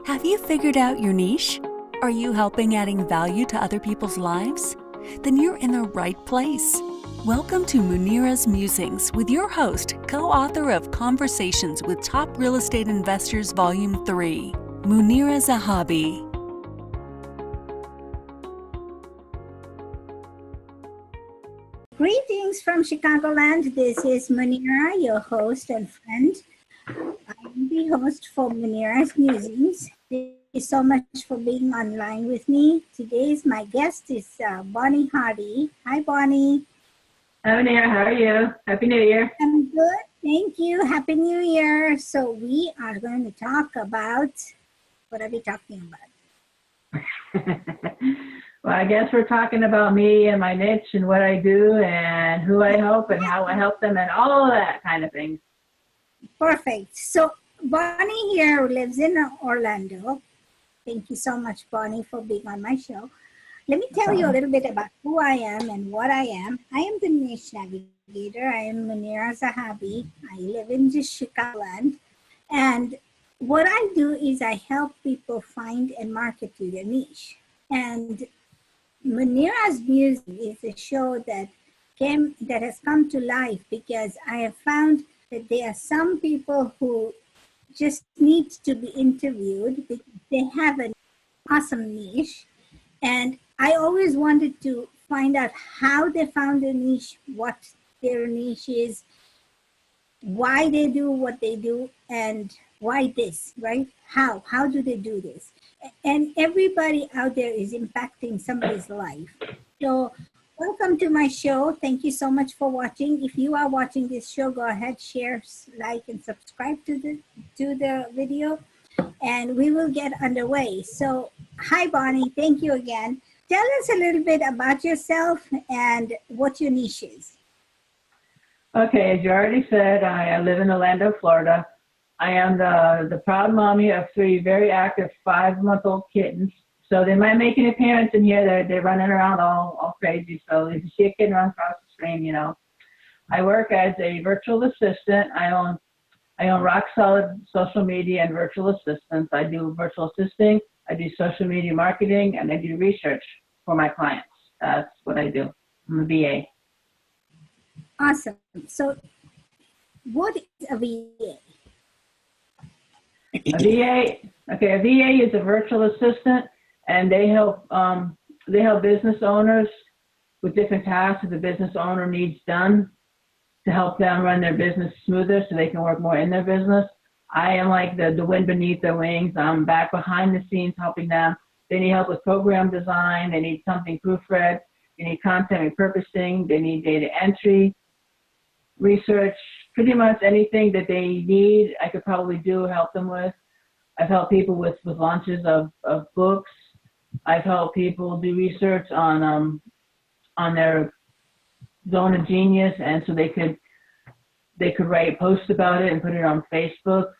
Have you figured out your niche? Are you helping adding value to other people's lives? Then you're in the right place. Welcome to Munira's Musings with your host, co-author of Conversations with Top Real Estate Investors Volume 3, Munira Zahabi. Greetings from Chicagoland. This is Munira, your host and friend. I am the host for Munira's Musings. Thank you so much for being online with me. Today's my guest is S Hardie. Hi, Bonnie. Hi, Munira. How are you? Happy New Year. I'm good. Thank you. Happy New Year. So we are going to talk about, what are we talking about? Well, I guess we're talking about me and my niche and what I do and who I help and how I help them and all of that kind of thing. Perfect. So Bonnie here lives in Orlando. Thank you so much, Bonnie, for being on my show. Let me tell you a little bit about who I am and what I am. I am the niche navigator. I am Munira Zahabi. I live in just Chicagoland. And what I do is I help people find and market to their niche. And Munira's Music is a show that has come to life because I have found that there are some people who just need to be interviewed because they have an awesome niche. And I always wanted to find out how they found their niche, what their niche is, why they do what they do, and why this, right? How do they do this? And everybody out there is impacting somebody's life. So welcome to my show. Thank you so much for watching. If you are watching this show, go ahead, share, like, and subscribe to the video, and we will get underway. So hi, Bonnie. Thank you again. Tell us a little bit about yourself and what your niche is. Okay, as you already said, I live in Orlando, Florida. I am the proud mommy of 3 very active 5-month-old kittens. So they might make an appearance in here. They're running around all crazy. So if you see a kid run across the screen, you know. I work as a virtual assistant. I own rock solid social media and virtual assistants. I do virtual assisting, I do social media marketing, and I do research for my clients. That's what I do. I'm a VA. Awesome. So what is a VA? A VA is a virtual assistant, and they help business owners with different tasks that the business owner needs done to help them run their business smoother so they can work more in their business. I am like the wind beneath their wings. I'm back behind the scenes helping them. They need help with program design. They need something proofread. They need content repurposing. They need data entry, research, pretty much anything that they need, I could probably help them with. I've helped people with launches of books. I've helped people do research on their zone of genius, and so they could write posts about it and put it on Facebook.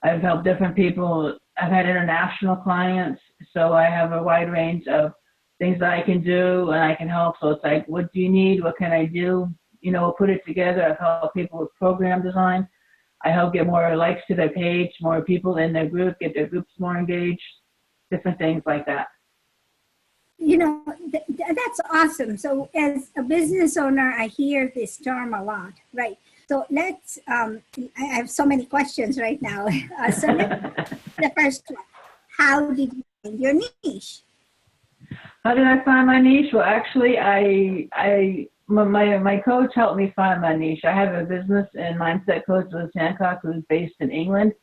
I've helped different people. I've had international clients, so I have a wide range of things that I can do and I can help. So it's like, what do you need? What can I do? You know, we'll put it together. I've helped people with program design. I help get more likes to their page, more people in their group, get their groups more engaged, different things like that. You know, that's awesome. So as a business owner, I hear this term a lot, right? So let's, I have so many questions right now. So the first one, how did you find your niche? How did I find my niche? Well, actually, my coach helped me find my niche. I have a business and mindset coach, Liz Hancock, who's based in England.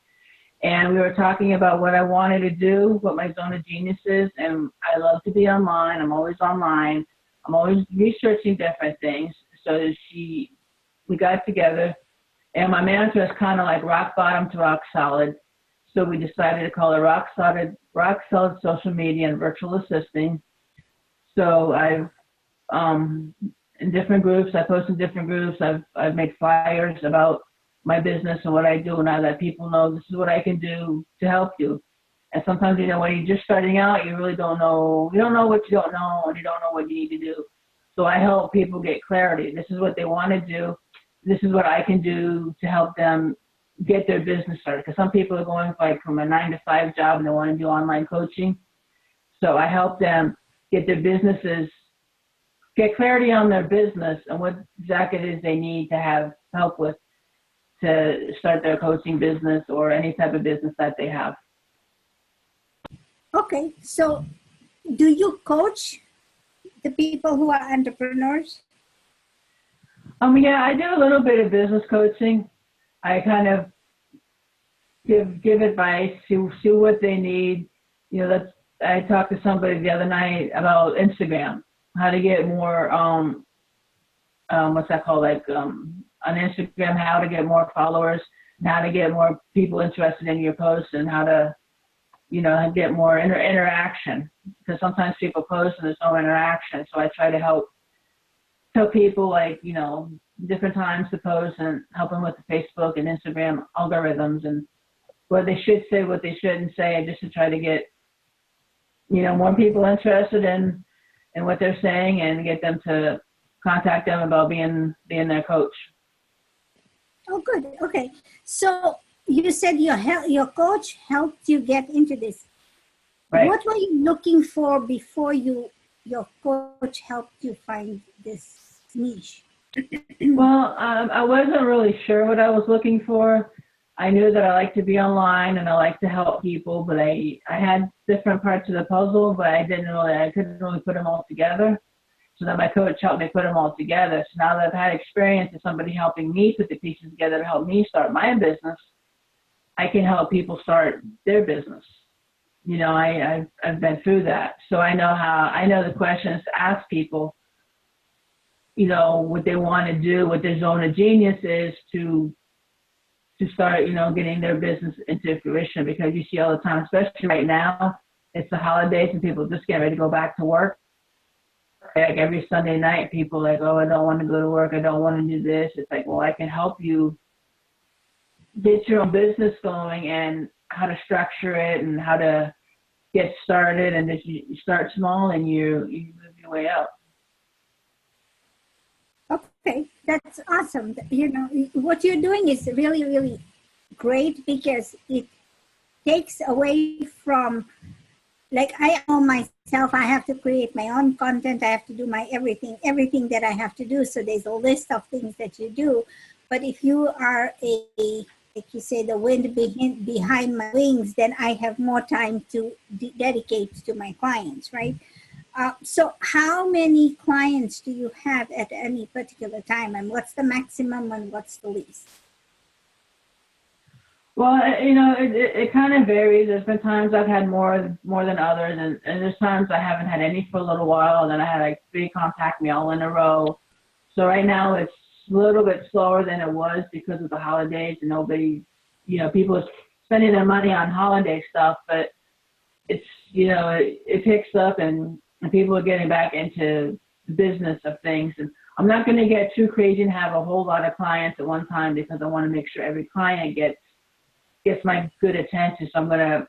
And we were talking about what I wanted to do, what my zone of genius is. And I love to be online. I'm always online. I'm always researching different things. So we got together. And my mantra is kind of like rock bottom to rock solid. So we decided to call it rock solid social media and virtual assisting. So I've, in different groups, I post in different groups. I've made flyers about my business and what I do, and I let people know this is what I can do to help you. And sometimes, you know, when you're just starting out, you really don't know. You don't know what you don't know, and you don't know what you need to do. So I help people get clarity. This is what they want to do. This is what I can do to help them get their business started. Because some people are going like from a 9-to-5 job and they want to do online coaching. So I help them get their businesses, get clarity on their business and what exactly it is they need to have help with to start their coaching business or any type of business that they have. Okay, so do you coach the people who are entrepreneurs? Yeah, I do a little bit of business coaching. I kind of give advice, see what they need. I talked to somebody the other night about Instagram, how to get more, what's that called? Like on Instagram, how to get more followers, and how to get more people interested in your posts, and how to, get more interaction. Because sometimes people post and there's no interaction. So I try to help tell people like, different times to post and help them with the Facebook and Instagram algorithms and what they should say, what they shouldn't say, just to try to get, more people interested in what they're saying and get them to contact them about being their coach. Oh, good. Okay. So you said your coach helped you get into this. Right. What were you looking for before your coach helped you find this niche? Well, I wasn't really sure what I was looking for. I knew that I like to be online and I like to help people, but I had different parts of the puzzle, but I couldn't really put them all together. So then my coach helped me put them all together. So now that I've had experience of somebody helping me put the pieces together to help me start my business, I can help people start their business. I've been through that. So I know the questions to ask people, what they want to do, what their zone of genius is to start, getting their business into fruition. Because you see all the time, especially right now, it's the holidays and people just get ready to go back to work. Like every Sunday night, people like, oh, I don't want to go to work. I don't want to do this. It's like, well, I can help you get your own business going and how to structure it and how to get started. And if you start small and you move your way up. Okay, that's awesome. What you're doing is really, really great because it takes away from, like I know myself, I have to create my own content. I have to do my everything that I have to do. So there's a list of things that you do. But if you are like you say, the wind behind my wings, then I have more time to dedicate to my clients, right? So how many clients do you have at any particular time, and what's the maximum and what's the least? Well, it kind of varies. There's been times I've had more than others, and there's times I haven't had any for a little while, and then I had like 3 contact me all in a row. So right now it's a little bit slower than it was because of the holidays and nobody, people are spending their money on holiday stuff, but it's, it picks up and people are getting back into the business of things. And I'm not going to get too crazy and have a whole lot of clients at one time because I want to make sure every client gets my good attention. So I'm going to,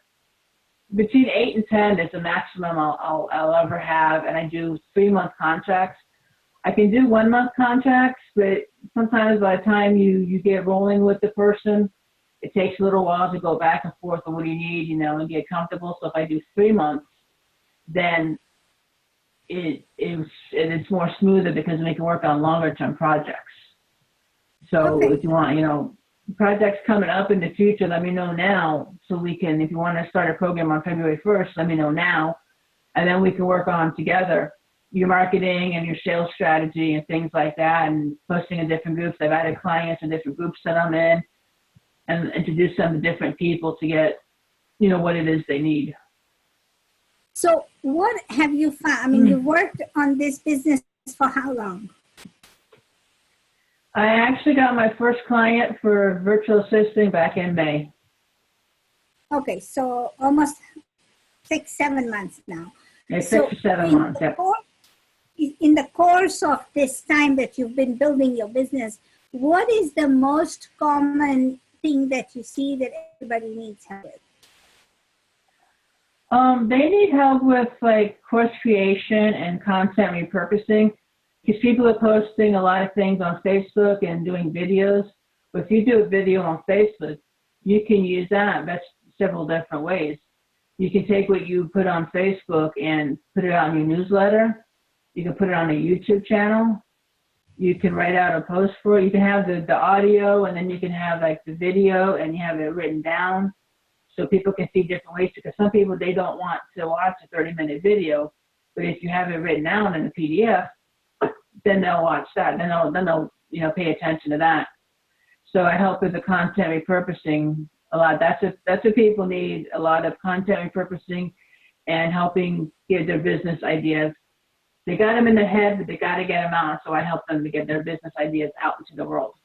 between 8 and 10 is the maximum I'll ever have. And I do 3-month contracts. I can do 1-month contracts, but sometimes by the time you get rolling with the person, it takes a little while to go back and forth on what do you need, and get comfortable. So if I do 3 months, then it's more smoother because we can work on longer term projects. So okay. If you want, projects coming up in the future, let me know now so we can, if you want to start a program on February 1st, let me know now. And then we can work on together your marketing and your sales strategy and things like that, and posting in different groups. I've added clients in different groups that I'm in and introduce them to different people to get, what it is they need. So what have you found? I mean, you worked on this business for how long? I actually got my first client for virtual assisting back in May. Okay, so almost 6-7 months now. Yeah, 6 or 7 months, yeah. In the course of this time that you've been building your business, what is the most common thing that you see that everybody needs help with? They need help with like course creation and content repurposing, because people are posting a lot of things on Facebook and doing videos, But if you do a video on Facebook, you can use that. That's several different ways. You can take what you put on Facebook and put it out in your newsletter. You can put it on a YouTube channel. You can write out a post for it. You can have the audio, and then you can have like the video, and you have it written down so people can see different ways. Because some people, they don't want to watch a 30-minute video, but if you have it written down in a PDF, then they'll watch that. Then they'll pay attention to that. So I help with the content repurposing a lot. That's what people need, a lot of content repurposing and helping get their business ideas. They got them in their head, but they got to get them out. So I help them to get their business ideas out into the world.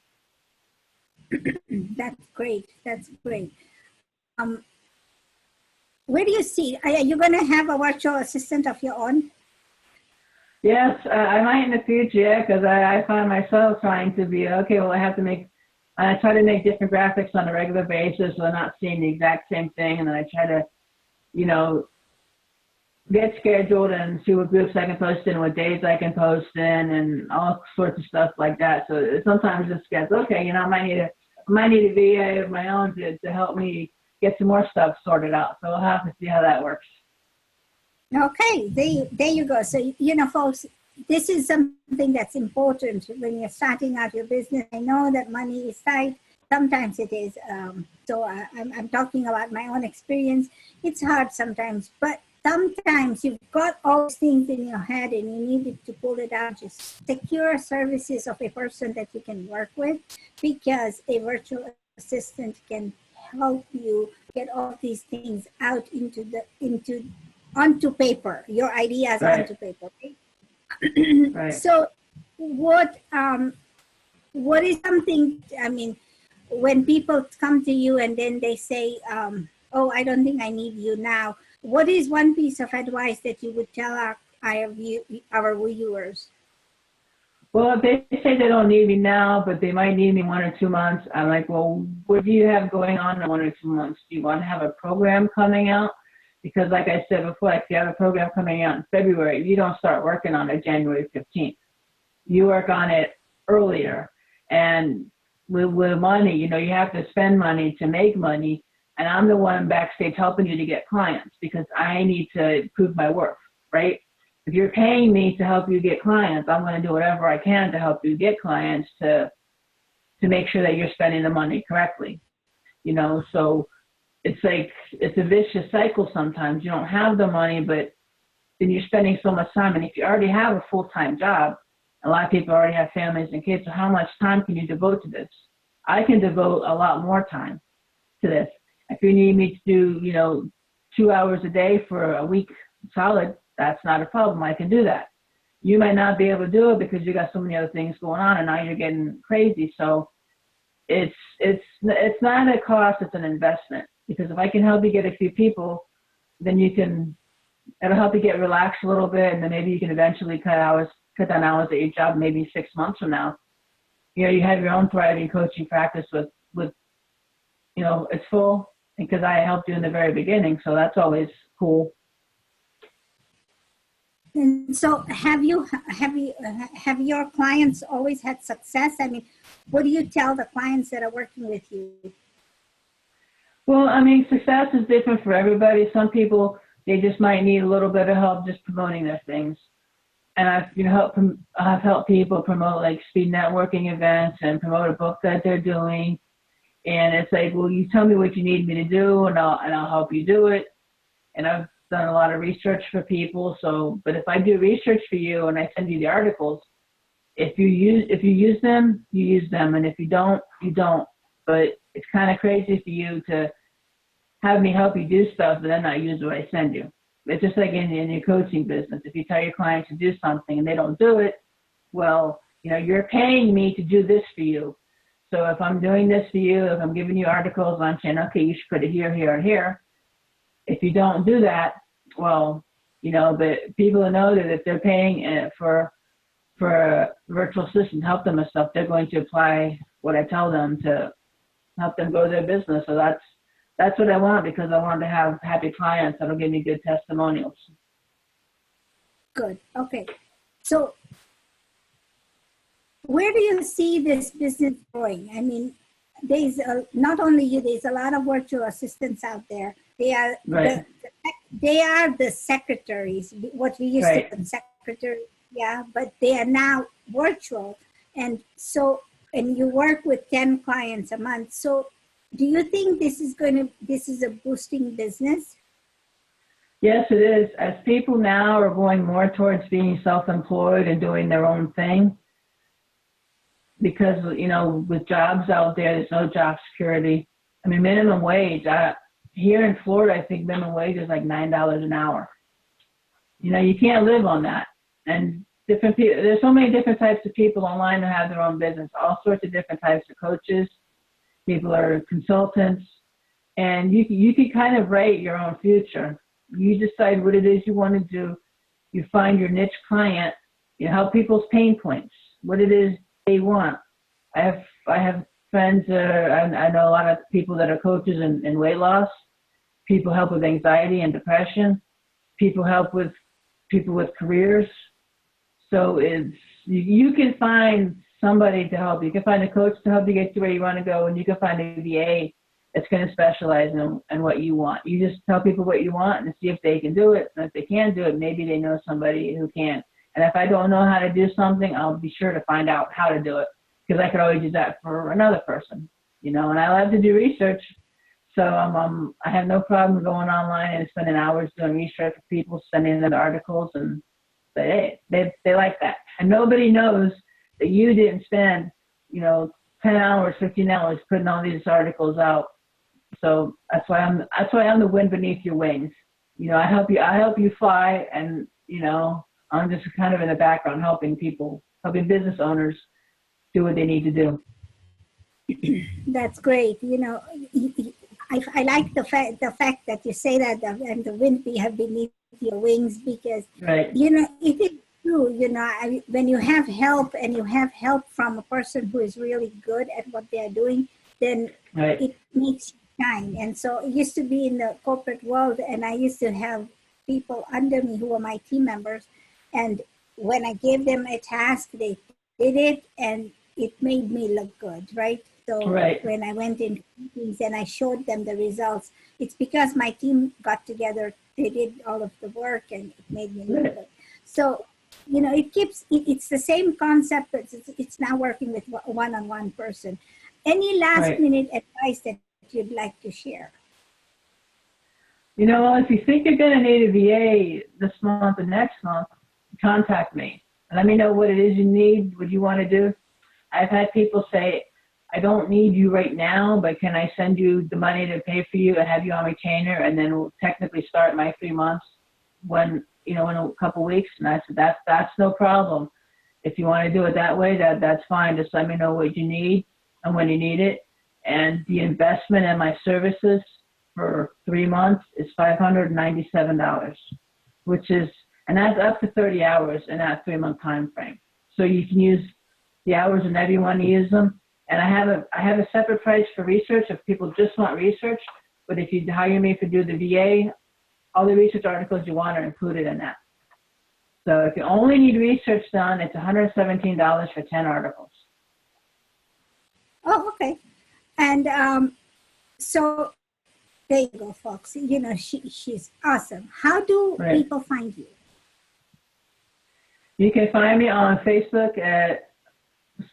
That's great. That's great. Where do you see, are you going to have a virtual assistant of your own? Yes, I might in the future, because I find myself trying to be, okay, well, I try to make different graphics on a regular basis, so I'm not seeing the exact same thing, and then I try to, get scheduled and see what groups I can post in, what days I can post in, and all sorts of stuff like that. So sometimes it gets, okay, I might need a VA of my own to help me get some more stuff sorted out. So we'll have to see how that works. Okay, there you go. So, folks, this is something that's important when you're starting out your business. I know that money is tight. Sometimes it is. So I'm talking about my own experience. It's hard sometimes, but sometimes you've got all these things in your head and you need to pull it out. Just secure services of a person that you can work with, because a virtual assistant can help you get all these things out onto paper, your ideas Right. onto paper. Right. So what is something, when people come to you and then they say, oh, I don't think I need you now, what is one piece of advice that you would tell our viewers? Well, if they say they don't need me now, but they might need me 1 or 2 months, I'm like, well, what do you have going on in 1 or 2 months? Do you want to have a program coming out? Because like I said before, if you have a program coming out in February, you don't start working on it January 15th. You work on it earlier. And with money, you have to spend money to make money. And I'm the one backstage helping you to get clients, because I need to prove my worth, right? If you're paying me to help you get clients, I'm going to do whatever I can to help you get clients to make sure that you're spending the money correctly. So it's like, it's a vicious cycle sometimes. You don't have the money, but then you're spending so much time. And if you already have a full-time job, a lot of people already have families and kids, so how much time can you devote to this? I can devote a lot more time to this. If you need me to do, 2 hours a day for a week solid, that's not a problem. I can do that. You might not be able to do it because you got so many other things going on, and now you're getting crazy. So it's not a cost, it's an investment. Because if I can help you get a few people, then it'll help you get relaxed a little bit, and then maybe you can eventually cut down hours at your job, maybe 6 months from now. You have your own thriving coaching practice with it's full, because I helped you in the very beginning, so that's always cool. And so have your clients always had success? What do you tell the clients that are working with you? Well, success is different for everybody. Some people, they just might need a little bit of help just promoting their things. And I've helped people promote like speed networking events and promote a book that they're doing. And it's like, well, you tell me what you need me to do, and I'll help you do it. And I've done a lot of research for people. But if I do research for you and I send you the articles, if you use them, you use them, and if you don't, you don't. But it's kind of crazy for you to have me help you do stuff, but then not use what I send you. It's just like in your coaching business. If you tell your clients to do something and they don't do it, well, you're paying me to do this for you. So if I'm doing this for you, if I'm giving you articles, I'm saying, okay, you should put it here, here, and here. If you don't do that, well, but people know that if they're paying for a virtual assistant to help them with stuff, they're going to apply what I tell them to help them grow their business. So that's what I want, because I want to have happy clients that'll give me good testimonials. Good. Okay. So where do you see this business going? not only you, there's a lot of virtual assistants out there. They are Right. they are the secretaries, what we used Right. to call secretaries, yeah, but they are now virtual. And so, and you work with 10 clients a month. So do you think this is a boosting business? Yes, it is. As people now are going more towards being self-employed and doing their own thing, because, you know, with jobs out there, there's no job security. I mean, minimum wage, here in Florida, I think minimum wage is like $9 an hour. You know, you can't live on that. And different people, there's so many different types of people online who have their own business, all sorts of different types of coaches. People are consultants, and you can kind of write your own future. You decide what it is you want to do. You find your niche client. You help people's pain points, what it is they want. I have friends, I know a lot of people that are coaches in weight loss. People help with anxiety and depression. People help with people with careers. So you can find somebody to help you. You can find a coach to help you get to where you want to go, and you can find a VA that's going to specialize in what you want. You just tell people what you want and see if they can do it. And if they can't do it, maybe they know somebody who can. And if I don't know how to do something, I'll be sure to find out how to do it, because I could always use that for another person, you know. And I love to do research, so I have no problem going online and spending hours doing research for people, sending them the articles, and they like that. And nobody knows that you didn't spend, you know, 10 hours, 15 hours putting all these articles out. So that's why I'm the wind beneath your wings. You know, I help you fly, and, you know, I'm just kind of in the background helping business owners do what they need to do. That's great. You know, I like the fact that you say that, and the wind have beneath your wings, because, Right. you know, it is true. You know, when you have help, and you have help from a person who is really good at what they are doing, then Right. it makes you shine. And so it used to be in the corporate world, and I used to have people under me who were my team members, and when I gave them a task, they did it, and it made me look good, right? So Right. when I went in meetings and I showed them the results, it's because my team got together, they did all of the work, and it made me look good. So, you know, it's the same concept, but it's now working with one-on-one person. Any last minute advice that you'd like to share? You know, well, if you think you're going to need a VA this month or next month, contact me. Let me know what it is you need, what you want to do. I've had people say, I don't need you right now, but can I send you the money to pay for you and have you on retainer, and then we'll technically start my 3 months in a couple weeks? And I said, that's no problem. If you want to do it that way, that's fine. Just let me know what you need and when you need it. And the investment in my services for 3 months is $597, and that's up to 30 hours in that 3-month time frame. So you can use the hours whenever you want to use them. And I have a separate price for research if people just want research. But if you hire me to do the VA, all the research articles you want are included in that. So if you only need research done, it's $117 for 10 articles. Oh, okay. And so there you go, folks. You know, she's awesome. How do people find you? You can find me on Facebook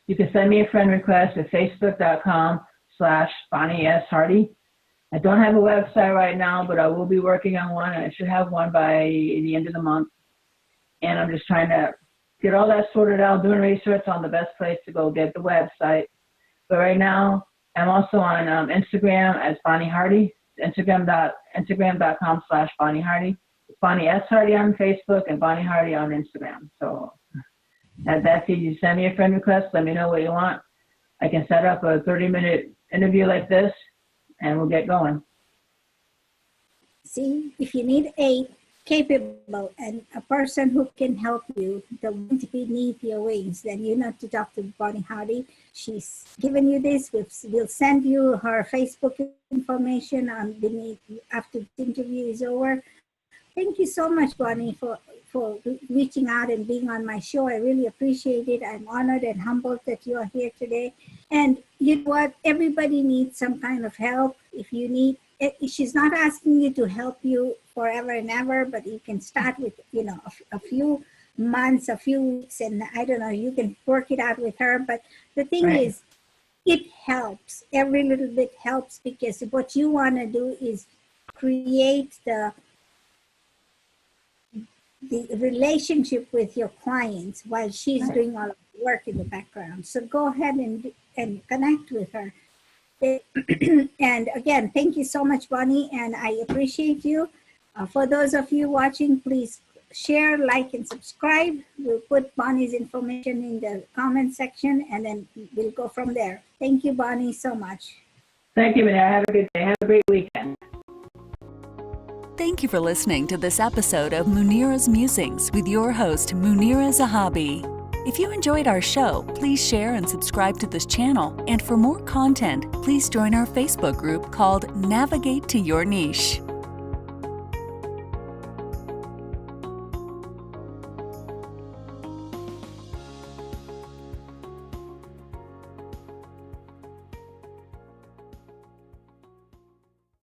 you can send me a friend request at facebook.com/Bonnie S Hardie. I don't have a website right now, but I will be working on one, and I should have one by the end of the month. And I'm just trying to get all that sorted out, doing research on the best place to go get the website. But right now, I'm also on Instagram as Bonnie Hardie, Instagram.com/Bonnie Hardie. It's Bonnie S Hardie on Facebook and Bonnie Hardie on Instagram. So that's it. You send me a friend request, let me know what you want. I can set up a 30-minute interview like this, and we'll get going. See, if you need a capable and a person who can help you, the wind beneath your wings, then you know to talk to Bonnie Hardie. She's given you this. We'll send you her Facebook information beneath after the interview is over. Thank you so much, Bonnie, for reaching out and being on my show. I really appreciate it. I'm honored and humbled that you are here today. And you know what? Everybody needs some kind of help. If you need, she's not asking you to help you forever and ever, but you can start with, a few months, a few weeks, and I don't know, you can work it out with her. But the thing Right. is, it helps. Every little bit helps, because what you want to do is create the relationship with your clients while she's Right. doing all of the work in the background. So go ahead and connect with her. And again, thank you so much, Bonnie, and I appreciate you. For those of you watching, please share, like, and subscribe. We'll put Bonnie's information in the comment section, and then we'll go from there. Thank you, Bonnie, so much. Thank you, Munira. Have a good day. Have a great weekend. Thank you for listening to this episode of Munira's Musings with your host, Munira Zahabi. If you enjoyed our show, please share and subscribe to this channel. And for more content, please join our Facebook group called Navigate to Your Niche.